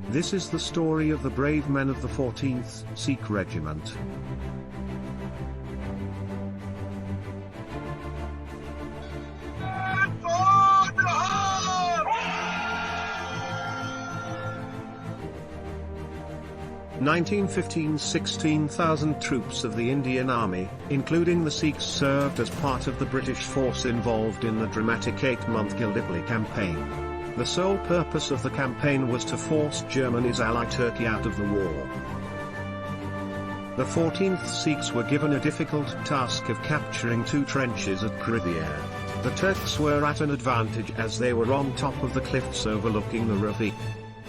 This is the story of the brave men of the 14th Sikh Regiment. In 1915, 16,000 troops of the Indian Army, including the Sikhs, served as part of the British force involved in the dramatic 8-month Gallipoli Campaign. The sole purpose of the campaign was to force Germany's ally Turkey out of the war. The 14th Sikhs were given a difficult task of capturing 2 trenches at Krivier. The Turks were at an advantage as they were on top of the cliffs overlooking the ravine.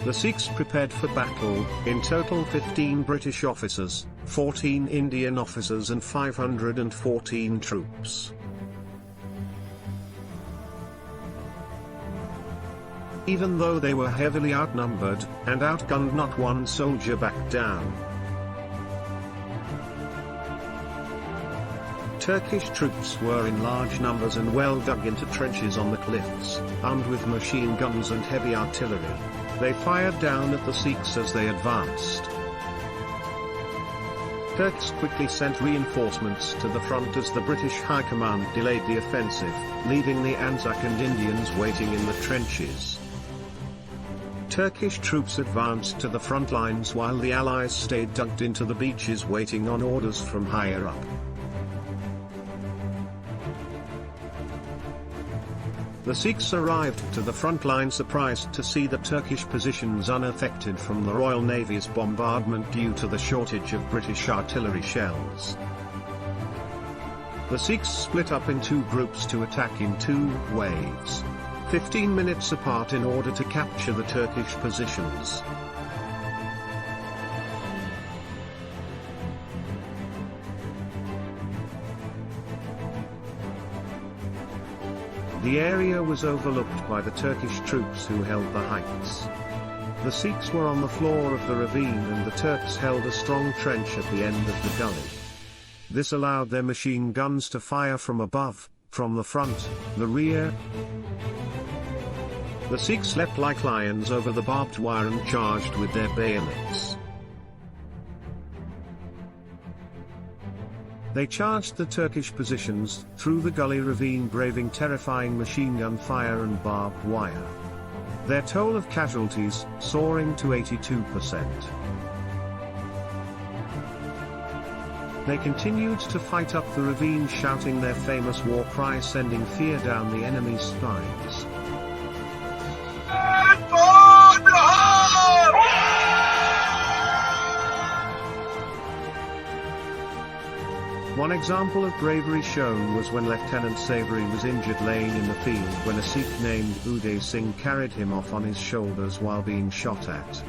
The Sikhs prepared for battle, in total 15 British officers, 14 Indian officers and 514 troops. Even though they were heavily outnumbered and outgunned, not one soldier backed down. Turkish troops were in large numbers and well dug into trenches on the cliffs, armed with machine guns and heavy artillery. They fired down at the Sikhs as they advanced. Turks quickly sent reinforcements to the front as the British High Command delayed the offensive, leaving the Anzacs and Indians waiting in the trenches. Turkish troops advanced to the front lines while the Allies stayed dug into the beaches waiting on orders from higher up. The Sikhs arrived to the front line surprised to see the Turkish positions unaffected from the Royal Navy's bombardment due to the shortage of British artillery shells. The Sikhs split up in 2 groups to attack in 2 waves, 15 minutes apart, in order to capture the Turkish positions. The area was overlooked by the Turkish troops who held the heights. The Sikhs were on the floor of the ravine and the Turks held a strong trench at the end of the gully. This allowed their machine guns to fire from above, from the front, the rear. The Sikhs leapt like lions over the barbed wire and charged with their bayonets. They charged the Turkish positions through the gully ravine, braving terrifying machine gun fire and barbed wire. Their toll of casualties soaring to 82%. They continued to fight up the ravine, shouting their famous war cry, sending fear down the enemy's spines. One example of bravery shown was when Lieutenant Savory was injured laying in the field when a Sikh named Uday Singh carried him off on his shoulders while being shot at.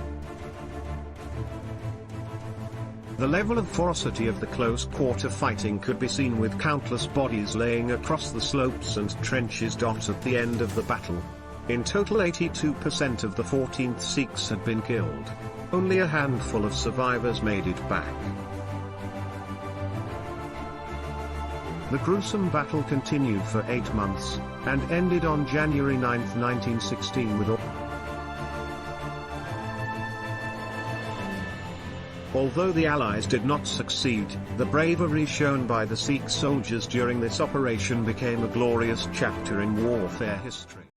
The level of ferocity of the close-quarter fighting could be seen with countless bodies laying across the slopes and trenches at the end of the battle. In total, 82% of the 14th Sikhs had been killed. Only a handful of survivors made it back. The gruesome battle continued for 8 months, and ended on January 9, 1916 with Although the Allies did not succeed, the bravery shown by the Sikh soldiers during this operation became a glorious chapter in warfare history.